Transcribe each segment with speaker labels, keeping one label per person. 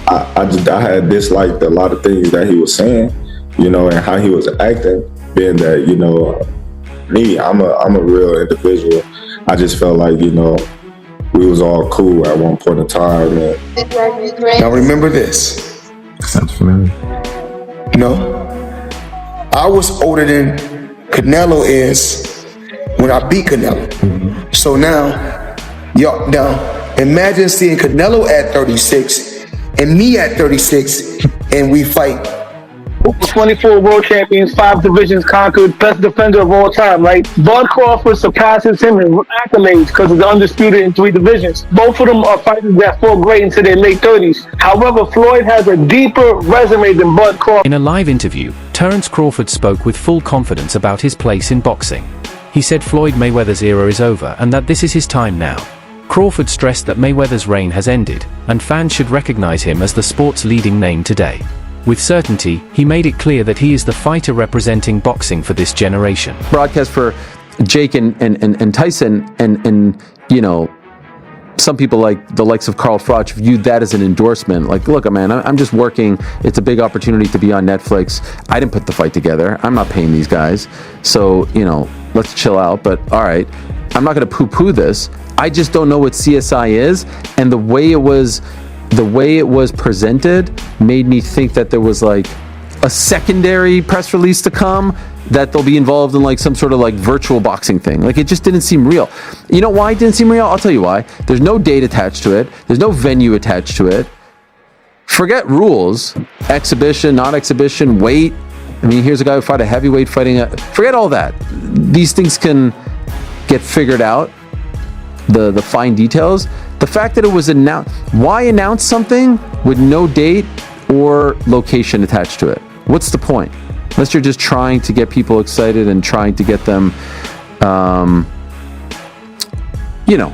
Speaker 1: I had disliked a lot of things that he was saying, you know, and how he was acting, being that, you know, me, I'm a real individual. I just felt like, you know, we was all cool at one point in time. And
Speaker 2: now remember this.
Speaker 1: Sounds familiar.
Speaker 2: No, I was older than Canelo is when I beat Canelo.
Speaker 1: Mm-hmm.
Speaker 2: So now, now imagine seeing Canelo at 36 and me at 36, and we fight.
Speaker 3: 24 world champions, 5 divisions conquered, best defender of all time, right? Bud Crawford surpasses him in accolades because of the undisputed in 3 divisions. Both of them are fighters that fought great into their late 30s. However, Floyd has a deeper resume than Bud Crawford.
Speaker 4: In a live interview, Terence Crawford spoke with full confidence about his place in boxing. He said Floyd Mayweather's era is over and that this is his time now. Crawford stressed that Mayweather's reign has ended, and fans should recognize him as the sport's leading name today. With certainty, he made it clear that he is the fighter representing boxing for this generation.
Speaker 5: Broadcast for Jake and Tyson, and you know, some people like the likes of Carl Froch viewed that as an endorsement. Like, look, man, I'm just working. It's a big opportunity to be on Netflix. I didn't put the fight together. I'm not paying these guys. So, you know, let's chill out. But all right, I'm not going to poo-poo this. I just don't know what CSI is, and the way it was presented made me think that there was like a secondary press release to come, that they'll be involved in like some sort of like virtual boxing thing. Like, it just didn't seem real. You know why it didn't seem real? I'll tell you why. There's no date attached to it. There's no venue attached to it. Forget rules, exhibition, not exhibition, weight. I mean, here's a guy who fought a heavyweight fighting forget all that. These things can get figured out, the fine details. The fact that it was announced, why announce something with no date or location attached to it? What's the point? Unless you're just trying to get people excited and trying to get them, you know,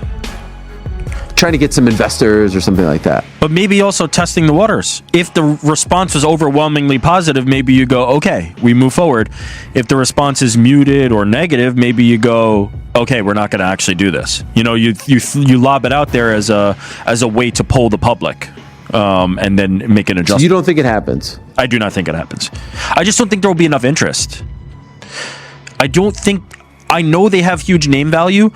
Speaker 5: trying to get some investors or something like that.
Speaker 6: But maybe also testing the waters. If the response was overwhelmingly positive, maybe you go, okay, we move forward. If the response is muted or negative, maybe you go, okay, we're not going to actually do this. You know, you lob it out there as a way to poll the public, and then make an adjustment.
Speaker 5: So you don't think it happens?
Speaker 6: I do not think it happens. I just don't think there will be enough interest. I know they have huge name value.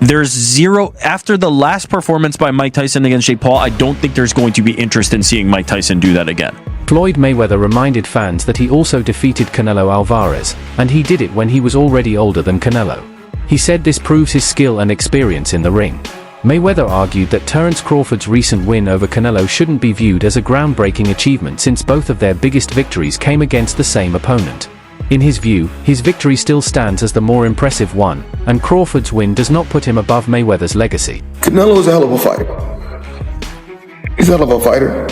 Speaker 6: There's zero after the last performance by Mike Tyson against Jake Paul. I don't think there's going to be interest in seeing Mike Tyson do that again.
Speaker 4: Floyd Mayweather reminded fans that he also defeated Canelo Alvarez, and he did it when he was already older than Canelo. He said this proves his skill and experience in the ring. Mayweather argued that Terence Crawford's recent win over Canelo shouldn't be viewed as a groundbreaking achievement since both of their biggest victories came against the same opponent. In his view, his victory still stands as the more impressive one, and Crawford's win does not put him above Mayweather's legacy.
Speaker 2: Canelo is a hell of a fighter. He's a hell of a fighter.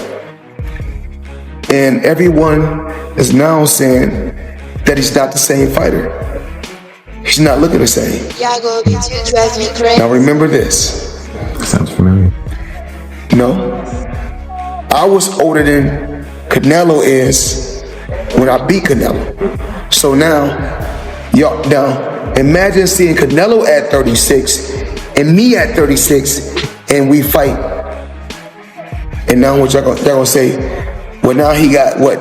Speaker 2: And everyone is now saying that he's not the same fighter. He's not looking the same. Now remember this.
Speaker 1: Sounds familiar.
Speaker 2: No, I was older than Canelo is when I beat Canelo. So now, imagine seeing Canelo at 36 and me at 36, and we fight. And now what y'all gonna say? Well, now he got what?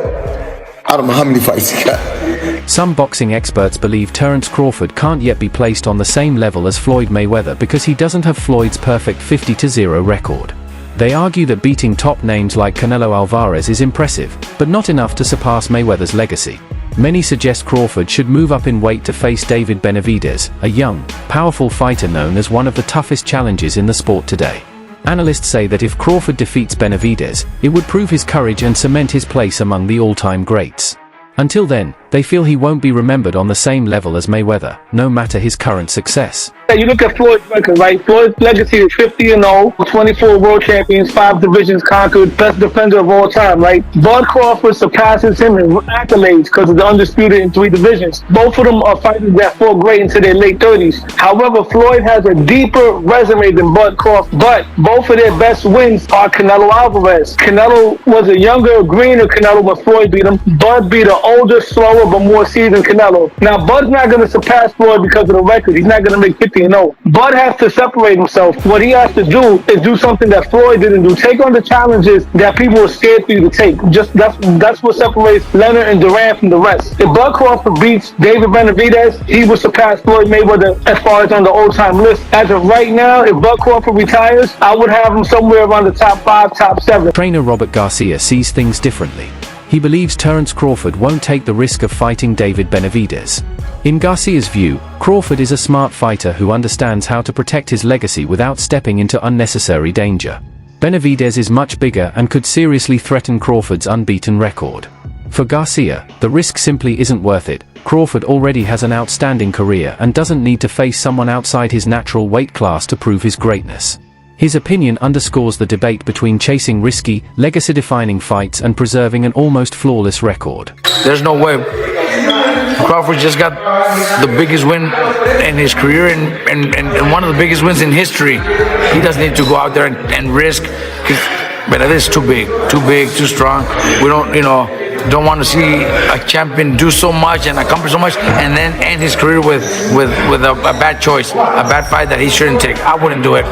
Speaker 2: I don't know how many fights he got.
Speaker 4: Some boxing experts believe Terence Crawford can't yet be placed on the same level as Floyd Mayweather because he doesn't have Floyd's perfect 50-0 record. They argue that beating top names like Canelo Alvarez is impressive, but not enough to surpass Mayweather's legacy. Many suggest Crawford should move up in weight to face David Benavidez, a young, powerful fighter known as one of the toughest challengers in the sport today. Analysts say that if Crawford defeats Benavidez, it would prove his courage and cement his place among the all-time greats. Until then, they feel he won't be remembered on the same level as Mayweather, no matter his current success.
Speaker 3: You look at Floyd's record, right? Floyd's legacy is 50-0, 24 world champions, 5 divisions conquered, best defender of all time, right? Bud Crawford surpasses him in accolades because of the undisputed in 3 divisions. Both of them are fighters that fought great into their late 30s. However, Floyd has a deeper resume than Bud Crawford, but both of their best wins are Canelo Alvarez. Canelo was a younger, greener Canelo when Floyd beat him. Bud beat an older, slower mature but more seasoned Canelo. Now, Bud's not going to surpass Floyd because of the record. He's not going to make 50-0. Bud has to separate himself. What he has to do is do something that Floyd didn't do. Take on the challenges that people are scared for you to take. Just that's what separates Leonard and Durant from the rest. If Bud Crawford beats David Benavidez, he will surpass Floyd Mayweather as far as on the all-time list. As of right now, if Bud Crawford retires, I would have him somewhere around the top 5, top 7.
Speaker 4: Trainer Robert Garcia sees things differently. He believes Terence Crawford won't take the risk of fighting David Benavidez. In Garcia's view, Crawford is a smart fighter who understands how to protect his legacy without stepping into unnecessary danger. Benavidez is much bigger and could seriously threaten Crawford's unbeaten record. For Garcia, the risk simply isn't worth it. Crawford already has an outstanding career and doesn't need to face someone outside his natural weight class to prove his greatness. His opinion underscores the debate between chasing risky, legacy-defining fights and preserving an almost flawless record.
Speaker 7: There's no way. Crawford just got the biggest win in his career and one of the biggest wins in history. He doesn't need to go out there and risk. But it is too big, too strong. We don't want to see a champion do so much and accomplish so much and then end his career with a bad choice, a bad fight that he shouldn't take. I wouldn't do it.